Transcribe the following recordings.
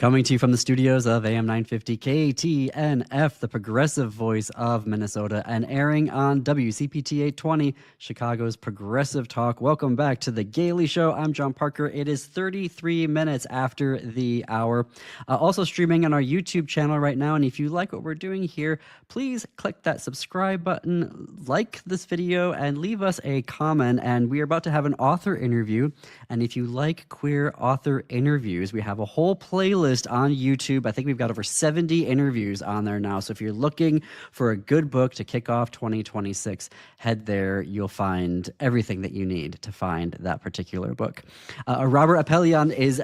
Coming to you from the studios of AM 950 KTNF, the progressive voice of Minnesota, and airing on WCPT 820, Chicago's progressive talk. Welcome back to the Gaily Show. I'm John Parker. It is 33 minutes after the hour. Also streaming on our YouTube channel right now. And if you like what we're doing here, please click that subscribe button, like this video, and leave us a comment. And we are about to have an author interview. And if you like queer author interviews, we have a whole playlist on YouTube. I think we've got over 70 interviews on there now. So if you're looking for a good book to kick off 2026, head there. You'll find everything that you need to find that particular book. Robert Apelian is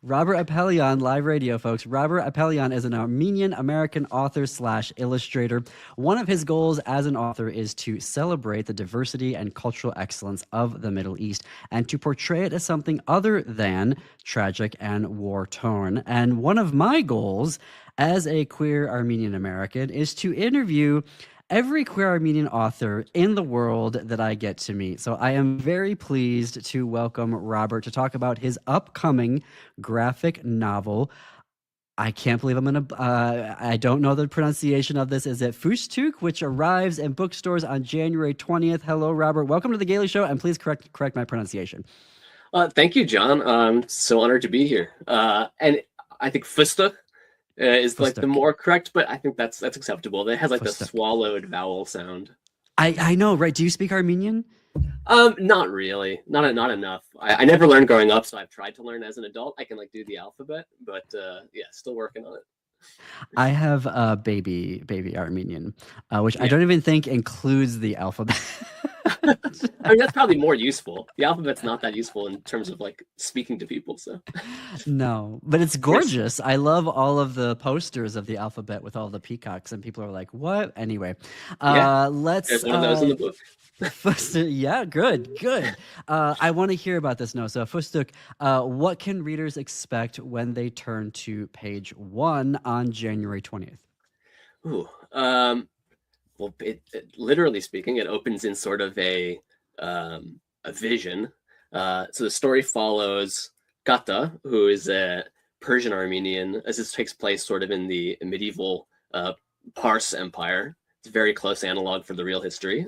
Robert Apelian, live radio, folks. Robert Apelian is an Armenian American author / illustrator. One of his goals as an author is to celebrate the diversity and cultural excellence of the Middle East and to portray it as something other than tragic and war-torn. And one of my goals as a queer Armenian American is to interview every queer Armenian author in the world that I get to meet. So I am very pleased to welcome Robert to talk about his upcoming graphic novel. I can't believe I'm going to, I don't know the pronunciation of this. Is it Fustuk, which arrives in bookstores on January 20th. Hello, Robert. Welcome to the Gaily Show, and please correct my pronunciation. Thank you, John. I'm so honored to be here. And I think Fustuk is like the more correct, but I think that's acceptable. It has like the swallowed vowel sound. I know, right? Do you speak Armenian? Not really. Not enough. I never learned growing up, so I've tried to learn as an adult. I can like do the alphabet, but yeah, still working on it. I have a baby Armenian, which I don't even think includes the alphabet. I mean, that's probably more useful. The alphabet's not that useful in terms of like speaking to people. So no, but it's gorgeous. I love all of the posters of the alphabet with all the peacocks, and people are like, "What?" Anyway, there's one of those in the book. Yeah, good. I want to hear about this now. So, Fustuk, what can readers expect when they turn to page 1 on January 20th? Ooh, well, literally speaking, it opens in sort of a vision. So the story follows Gata, who is a Persian Armenian, as this takes place sort of in the medieval Pars Empire. It's a very close analog for the real history.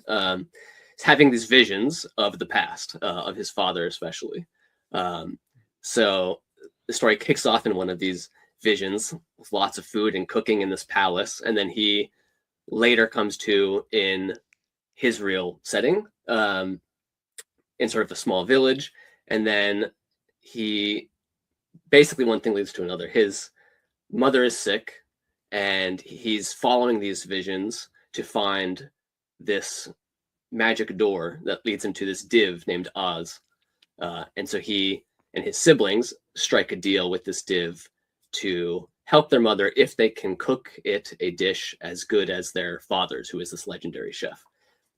He's having these visions of the past, of his father especially. So the story kicks off in one of these visions with lots of food and cooking in this palace, and then he later comes to in his real setting, in sort of a small village, and then he basically, one thing leads to another. His mother is sick, and he's following these visions to find this magic door that leads him to this div named Oz. And so he and his siblings strike a deal with this div to help their mother if they can cook it a dish as good as their father's, who is this legendary chef.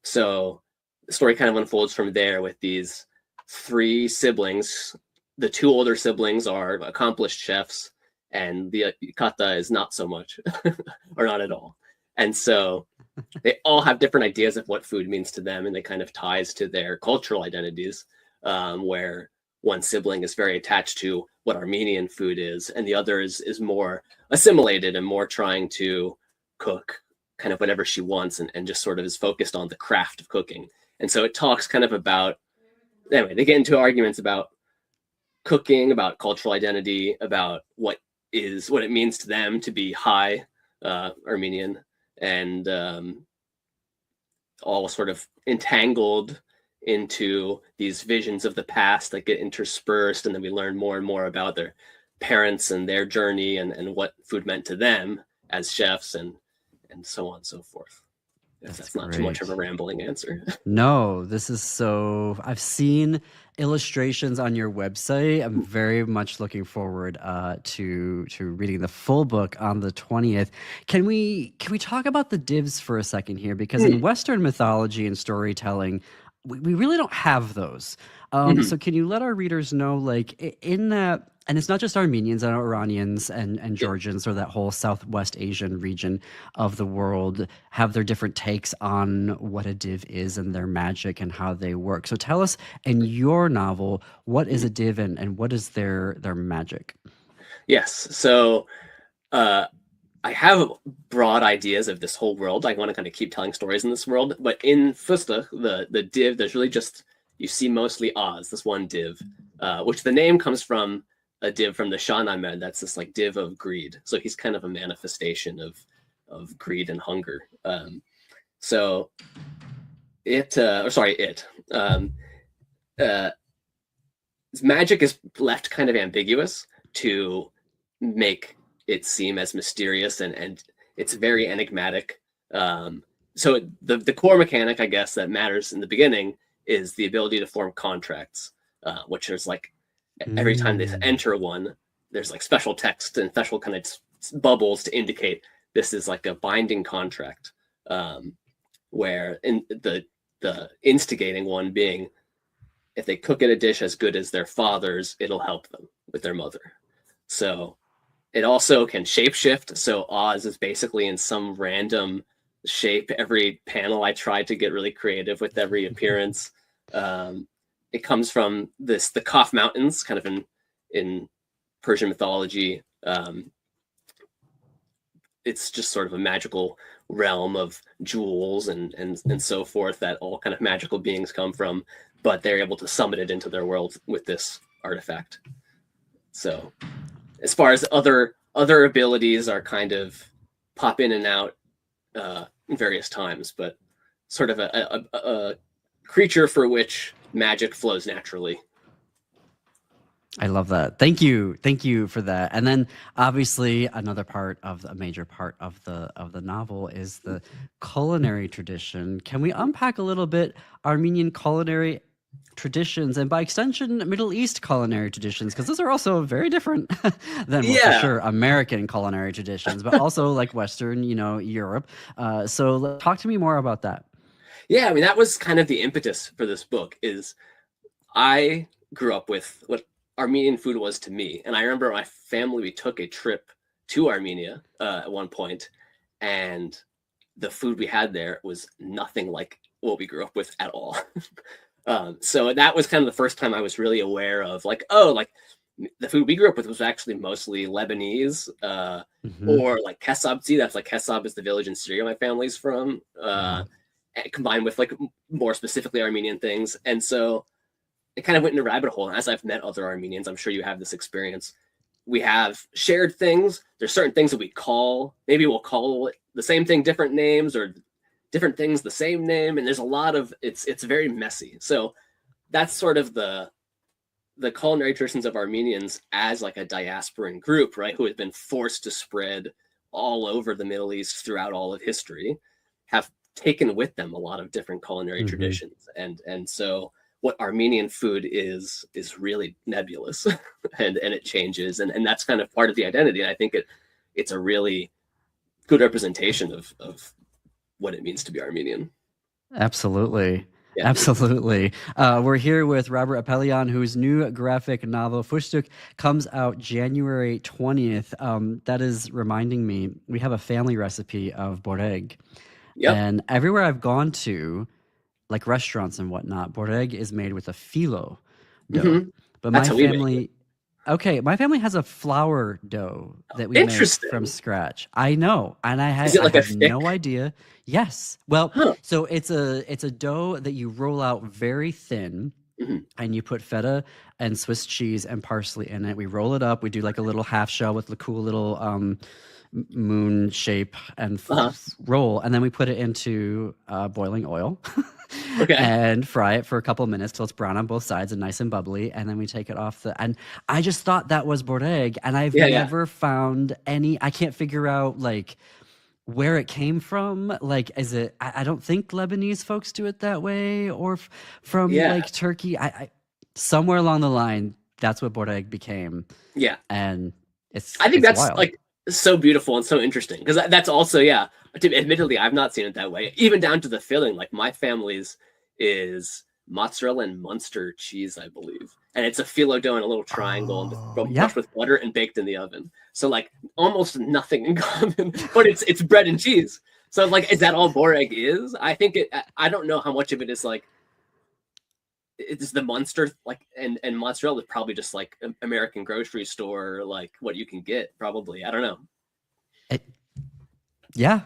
So the story kind of unfolds from there with these 3 siblings. The 2 older siblings are accomplished chefs, and the Kata is not so much, or not at all. And so they all have different ideas of what food means to them, and they kind of ties to their cultural identities, where one sibling is very attached to what Armenian food is, and the other is more assimilated and more trying to cook kind of whatever she wants, and just sort of is focused on the craft of cooking. And so it talks kind of about, anyway, they get into arguments about cooking, about cultural identity, about what it means to them to be high Armenian, and all sort of entangled into these visions of the past that get interspersed, and then we learn more and more about their parents and their journey and what food meant to them as chefs, and so on and so forth. That's not too much of a rambling answer. No, this is so... I've seen illustrations on your website. I'm very much looking forward to reading the full book on the 20th. Can we talk about the divs for a second here? Because in Western mythology and storytelling, we really don't have those. So can you let our readers know, like, in that and it's not just Armenians and Iranians and Georgians or that whole Southwest Asian region of the world have their different takes on what a div is and their magic and how they work. So tell us, in your novel, what is Mhm. a div and what is their magic? Yes. So uh, I have broad ideas of this whole world. I want to kind of keep telling stories in this world, but in Fusta, the div, there's really just you see mostly Oz, this one div, which the name comes from a div from the Shahnameh. That's this like div of greed. So he's kind of a manifestation of greed and hunger. So or sorry, it. Uh, Magic is left kind of ambiguous to make it seem as mysterious and it's very enigmatic. So the core mechanic, I guess, that matters in the beginning is the ability to form contracts, which is like every time they Mm. enter one, there's like special text and special kind of bubbles to indicate this is like a binding contract, where in the instigating one being if they cook at a dish as good as their father's, it'll help them with their mother. So it also can shapeshift. So Oz is basically in some random shape. Every panel I tried to get really creative with every appearance. It comes from the Kaf Mountains, kind of in Persian mythology. It's just sort of a magical realm of jewels and so forth that all kind of magical beings come from, but they're able to summon it into their world with this artifact. So as far as other abilities are kind of pop in and out in various times, but sort of a creature for which magic flows naturally. I love that. Thank you. Thank you for that. And then obviously another part of a major part of the novel is the culinary tradition. Can we unpack a little bit Armenian culinary traditions and by extension Middle East culinary traditions because those are also very different than well for Yeah. sure American culinary traditions, but also like Western, Europe. So talk to me more about that. Yeah, I mean that was kind of the impetus for this book is I grew up with what Armenian food was to me. And I remember my family, we took a trip to Armenia at one point, and the food we had there was nothing like what we grew up with at all. So that was kind of the first time I was really aware of like, oh, like the food we grew up with was actually mostly Lebanese, Hmm. or like Kesabzi. That's like Kesab is the village in Syria my family's from, Wow. combined with like more specifically Armenian things. And so it kind of went into a rabbit hole. And as I've met other Armenians, I'm sure you have this experience. We have shared things. There's certain things that we call, maybe we'll call it the same thing, different names, or different things, the same name. And there's a lot of, it's very messy. So that's sort of the culinary traditions of Armenians as like a diasporan group, right? Who has been forced to spread all over the Middle East throughout all of history, have taken with them a lot of different culinary Hmm. traditions. And so what Armenian food is really nebulous and it changes and that's kind of part of the identity. And I think it's a really good representation of what it means to be Armenian. Absolutely. Yeah. Absolutely. We're here with Robert Apelian, whose new graphic novel, Fushtuk, comes out January 20th. That is reminding me, we have a family recipe of boreg. Yep. And everywhere I've gone to, like restaurants and whatnot, boreg is made with a phyllo dough. Mm-hmm. But That's how we make it. okay, my family has a flour dough that we make from Interesting. scratch. I know, and Is it I like a had thick? no idea. Yes. Well, Huh. so it's a dough that you roll out very thin Mm-hmm. and you put feta and Swiss cheese and parsley in it. We roll it up. We do like a little half shell with the cool little moon shape and Uh-huh. roll, and then we put it into boiling oil Okay. and fry it for a couple of minutes till it's brown on both sides and nice and bubbly, and then we take it off the. And I just thought that was boreg, and I've Yeah, yeah. never found any. I can't figure out like where it came from. Like, is it? I don't think Lebanese folks do it that way, or from Yeah. like Turkey. Somewhere along the line, that's what boreg became, Yeah. and I think it's that's wild. like so beautiful and so interesting because that's also yeah. Admittedly, I've not seen it that way. Even down to the filling, like my family's is mozzarella and Munster cheese, I believe. And it's a phyllo dough in a little triangle Oh, and yeah. brushed with butter and baked in the oven. So like almost nothing in common, but it's bread and cheese. So like, is that all boreg is? I think I don't know how much of it is like, it's the Munster like, and mozzarella is probably just like American grocery store, like what you can get probably. I don't know. It, yeah.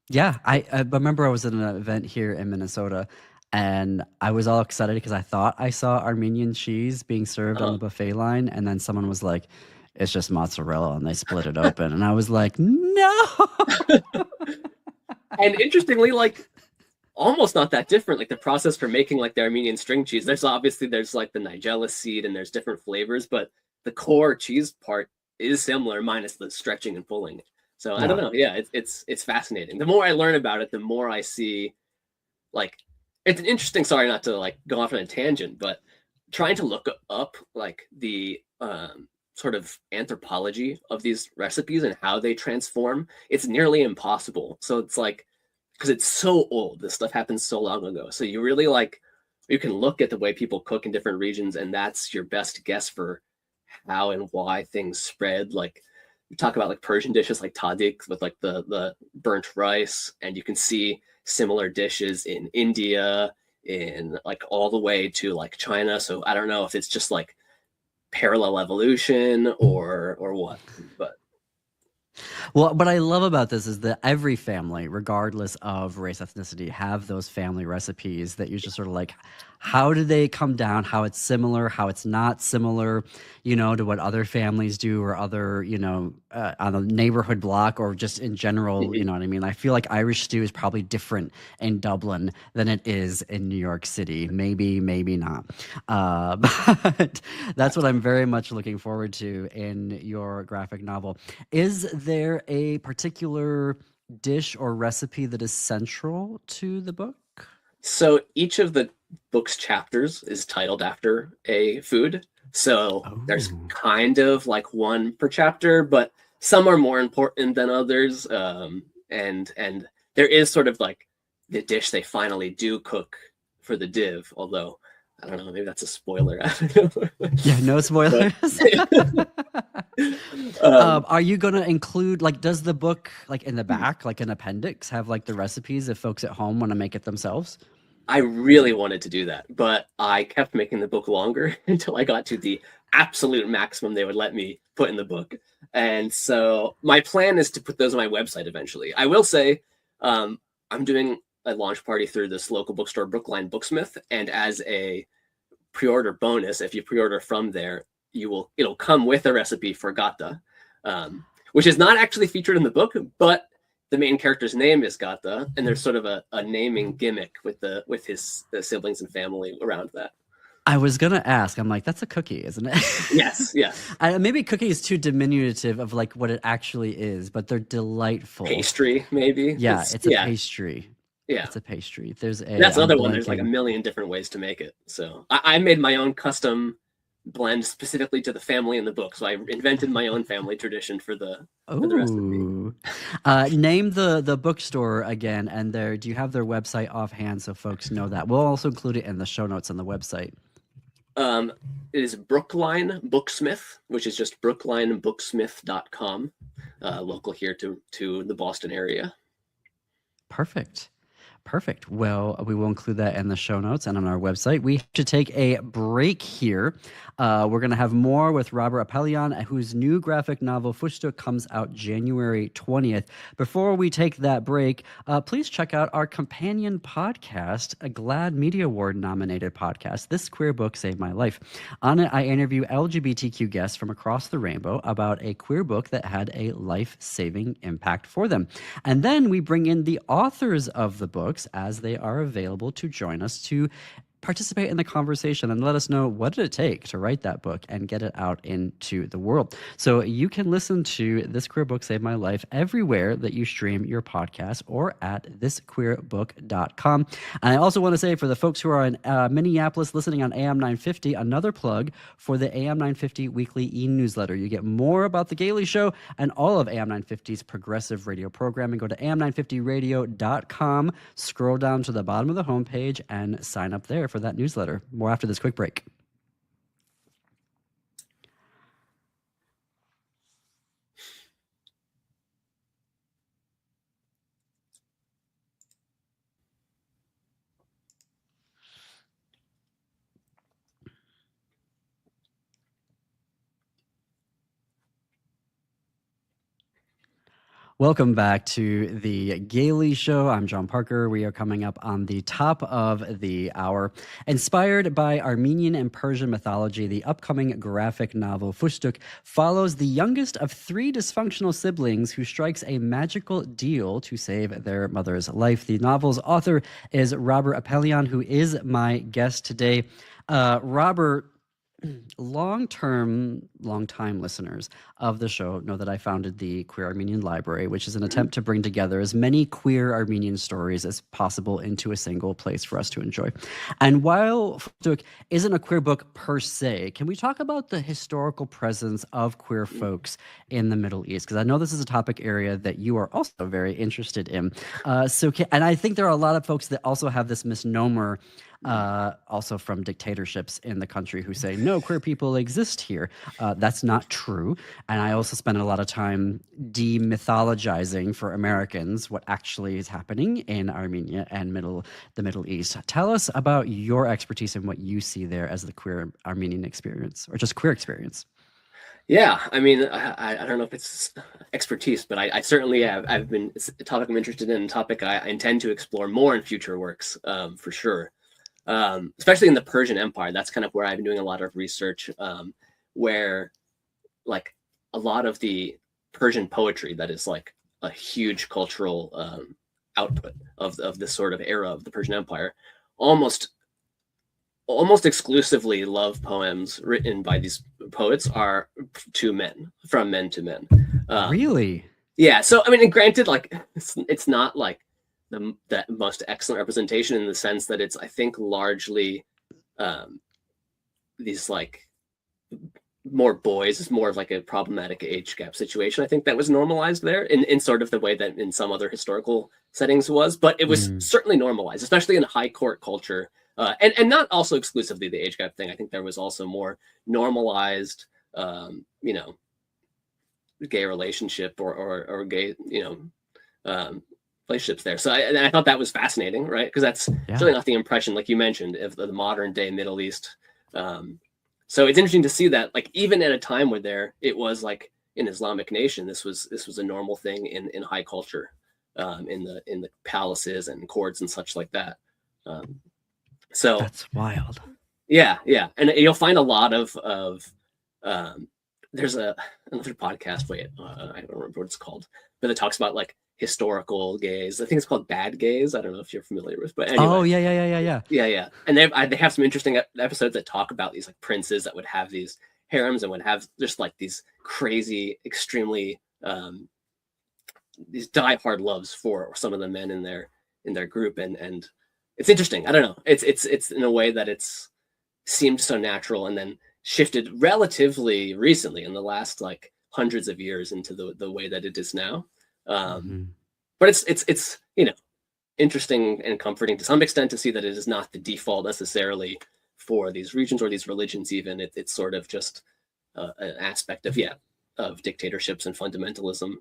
Yeah. I remember I was at an event here in Minnesota and I was all excited because I thought I saw Armenian cheese being served on Uh-huh. the buffet line. And then someone was like, it's just mozzarella. And they split it open. And I was like, no. And interestingly, like almost not that different. Like the process for making like the Armenian string cheese, there's like the Nigella seed and there's different flavors, but the core cheese part is similar minus the stretching and pulling. So I don't Yeah. know. Yeah, it's fascinating. The more I learn about it, the more I see like it's an interesting, sorry not to like go off on a tangent, but trying to look up like the sort of anthropology of these recipes and how they transform, it's nearly impossible. So it's like because it's so old, this stuff happened so long ago. So you really like you can look at the way people cook in different regions, and that's your best guess for how and why things spread. Like we talk about like Persian dishes like tadik with like the burnt rice, and you can see similar dishes in India, in like all the way to like China. So I don't know if it's just like parallel evolution or what, but Well, what I love about this is that every family, regardless of race, ethnicity, have those family recipes that you just sort of like, how do they come down? How it's similar, how it's not similar, to what other families do or other, on a neighborhood block or just in general, you know what I mean? I feel like Irish stew is probably different in Dublin than it is in New York City. Maybe, maybe not. But that's what I'm very much looking forward to in your graphic novel. Is there a particular dish or recipe that is central to the book? so each of the book's chapters is titled after a food. So there's Oh, kind of like one per chapter, but some are more important than others. And there is sort of like the dish they finally do cook for the div, although I don't know, maybe that's a spoiler. yeah, no But spoilers. um, Are you gonna include like does the book like in the back, like an appendix, have like the recipes if folks at home want to make it themselves? I really wanted to do that, but I kept making the book longer until I got to the absolute maximum they would let me put in the book. And so my plan is to put those on my website eventually. I will say I'm doing a launch party through this local bookstore, Brookline Booksmith, and as a pre-order bonus, if you pre-order from there, it'll come with a recipe for gata, which is not actually featured in the book, but the main character's name is Gata, and there's sort of a naming gimmick with his siblings and family around that. I was gonna ask. I'm like, that's a cookie, isn't it? Yes, yes. Maybe cookie is too diminutive of like what it actually is, but they're delightful. Pastry, maybe. Yeah, It's it's a yeah, pastry. yeah. It's a pastry. There's a That's I'm another one. There's like a blanking. million different ways to make it. So I made my own custom blend specifically to the family in the book. So I invented my own family tradition for the recipe. Oh, name the bookstore again, and do you have their website offhand so folks know that? We'll also include it in the show notes on the website. Um, it is Brookline Booksmith, which is just brooklinebooksmith.com, local here to the Boston area. Perfect. Perfect. Well, we will include that in the show notes and on our website. We have to take a break here. We're going to have more with Robert Apelian, whose new graphic novel, Fushto, comes out January 20th. Before we take that break, please check out our companion podcast, a GLAAD Media Award nominated podcast, This Queer Book Saved My Life. On it, I interview LGBTQ guests from across the rainbow about a queer book that had a life-saving impact for them. And then we bring in the authors of the books as they are available to join us to participate in the conversation and let us know what did it take to write that book and get it out into the world. So you can listen to This Queer Book Saved My Life everywhere that you stream your podcast or at thisqueerbook.com. And I also want to say for the folks who are in Minneapolis listening on AM 950, another plug for the AM 950 weekly e-newsletter. You get more about The Gaily Show and all of AM 950's progressive radio programming. Go to am950radio.com, scroll down to the bottom of the homepage and sign up there for for that newsletter. More after this quick break. Welcome back to the Gaily Show. I'm John Parker. We are coming up on the top of the hour. Inspired by Armenian and Persian mythology, the upcoming graphic novel Fustuk follows the youngest of three dysfunctional siblings who strikes a magical deal to save their mother's life. The novel's author is Robert Apelian, who is my guest today. Robert, long-time listeners of the show know that I founded the Queer Armenian Library, which is an attempt to bring together as many queer Armenian stories as possible into a single place for us to enjoy. And while Fustuk isn't a queer book per se, can we talk about the historical presence of queer folks in the Middle East? Because I know this is a topic area that you are also very interested in. And I think there are a lot of folks that also have this misnomer also from dictatorships in the country who say, no, queer people exist here. That's not true. And I also spend a lot of time demythologizing for Americans what actually is happening in Armenia and the Middle East. Tell us about your expertise and what you see there as the queer Armenian experience, or just queer experience. Yeah, I mean, I don't know if it's expertise, but I certainly have. It's a topic I'm interested in, a topic I intend to explore more in future works, for sure. Especially in the Persian Empire. That's kind of where I've been doing a lot of research, where like a lot of the Persian poetry that is like a huge cultural output of this sort of era of the Persian Empire, almost exclusively love poems written by these poets are to men, from men to men. Really? Yeah. So I mean, and granted, like it's not like the most excellent representation in the sense that it's, I think, largely these like more boys. It's more of like a problematic age gap situation. I think that was normalized there in sort of the way that in some other historical settings was, but it was certainly normalized, especially in high court culture. And not also exclusively the age gap thing. I think there was also more normalized, gay relationship or gay, relationships there. So I thought that was fascinating, right? Because that's really not the impression, like you mentioned, of the modern day Middle East. So it's interesting to see that, like, even at a time where it was like an Islamic nation, this was a normal thing in high culture, in the palaces and courts and such like that. So that's wild. Yeah, and you'll find a lot of there's another podcast. Wait, I don't remember what it's called, but it talks about like historical gays. I think it's called Bad Gays. I don't know if you're familiar with, but anyway. Oh yeah. And they have some interesting episodes that talk about these like princes that would have these harems and would have just like these crazy, extremely these diehard loves for some of the men in their group, and it's interesting. I don't know. It's in a way that it's seemed so natural and then shifted relatively recently in the last like hundreds of years into the way that it is now. But it's interesting and comforting to some extent to see that it is not the default necessarily for these regions or these religions. Even it's sort of just an aspect of dictatorships and fundamentalism.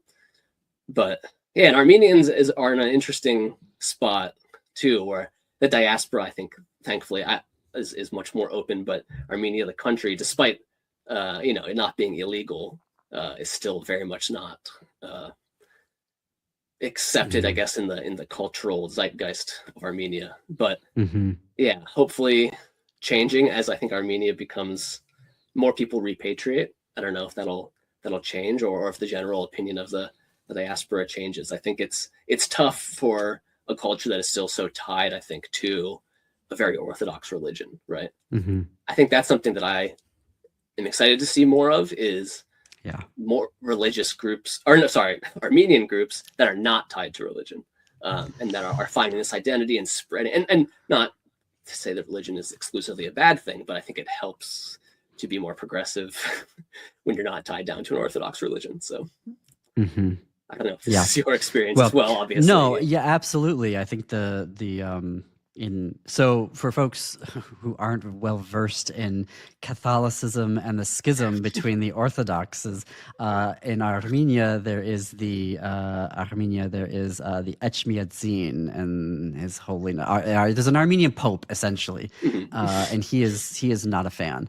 But yeah, and Armenians are in an interesting spot too, where the diaspora, I think, thankfully, is much more open. But Armenia, the country, despite it not being illegal, is still very much not accepted, I guess, in the cultural zeitgeist of Armenia. But yeah, hopefully changing as I think Armenia becomes more people repatriate. I don't know if that'll change or if the general opinion of the diaspora changes. I think it's tough for a culture that is still so tied, I think, to a very Orthodox religion, right? I think that's something that I am excited to see more of, is more religious groups, Armenian groups that are not tied to religion, and that are finding this identity and spreading, and not to say that religion is exclusively a bad thing, but I think it helps to be more progressive when you're not tied down to an Orthodox religion. So I don't know if this is your experience as well, obviously. No, yeah, absolutely. I think the So for folks who aren't well versed in Catholicism and the schism between the Orthodoxes, in Armenia there is the Echmiadzin and His Holiness. There's an Armenian Pope essentially, Mhm. and he is not a fan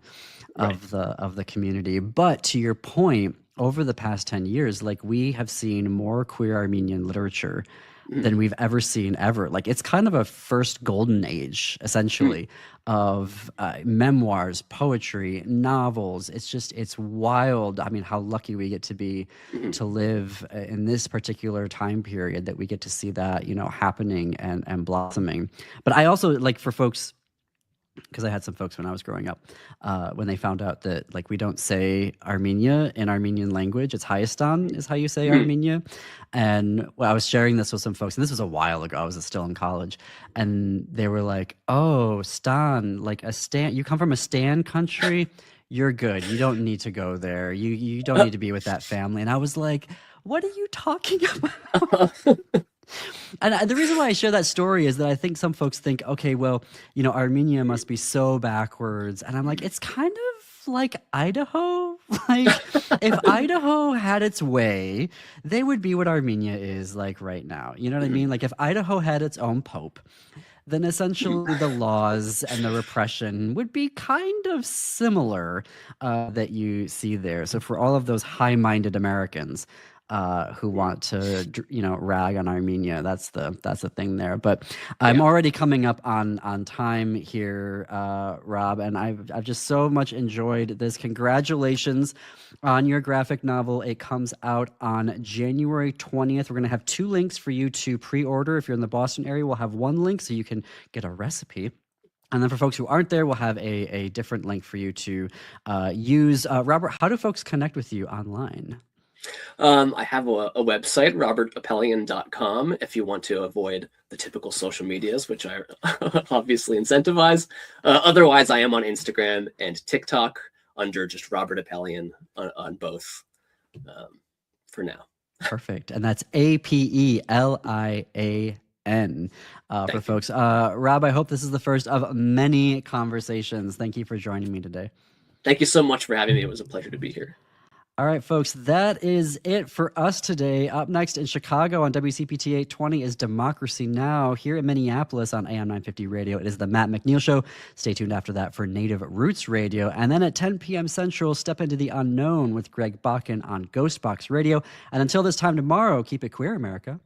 Right. of the community. But to your point, over the past 10 years, like we have seen more queer Armenian literature Mhm. than we've ever seen ever. Like it's kind of a first golden age, Mhm. essentially, of memoirs, poetry, novels. It's wild. I mean, how lucky we get to be Mhm. to live in this particular time period that we get to see that, happening and blossoming. But I also like for folks, because I had some folks when I was growing up, when they found out that like we don't say Armenia in Armenian language, it's Hayastan is how you say Mhm. Armenia. And I was sharing this with some folks, and this was a while ago. I was still in college, and they were like, "Oh, Stan, like a Stan, you come from a Stan country." You're good. You don't need to go there. You don't need to be with that family. And I was like, what are you talking about? And the reason why I share that story is that I think some folks think, okay, well, Armenia must be so backwards. And I'm like, it's kind of like Idaho. Like, if Idaho had its way, they would be what Armenia is like right now. You know what I Mhm. mean? Like, if Idaho had its own pope, then essentially the laws and the repression would be kind of similar that you see there. So for all of those high-minded Americans who want to, rag on Armenia, that's the thing there. But I'm Yeah. already coming up on time here, Rob, and I've just so much enjoyed this. Congratulations on your graphic novel. It comes out on January 20th. We're going to have two links for you to pre-order. If you're in the Boston area, we'll have one link so you can get a recipe. And then for folks who aren't there, we'll have a different link for you to use. Robert, how do folks connect with you online? I have a website, robertappelian.com, if you want to avoid the typical social medias, which I obviously incentivize. Otherwise, I am on Instagram and TikTok under just Robert Appelian on both um, for now. Perfect. And that's Apelian for Thank you. folks. Rob, I hope this is the first of many conversations. Thank you for joining me today. Thank you so much for having me. It was a pleasure to be here. All right, folks, that is it for us today. Up next in Chicago on WCPT 820 is Democracy Now! Here in Minneapolis on AM 950 Radio, it is the Matt McNeil Show. Stay tuned after that for Native Roots Radio. And then at 10 p.m. Central, step into the unknown with Greg Bakken on Ghostbox Radio. And until this time tomorrow, keep it queer, America.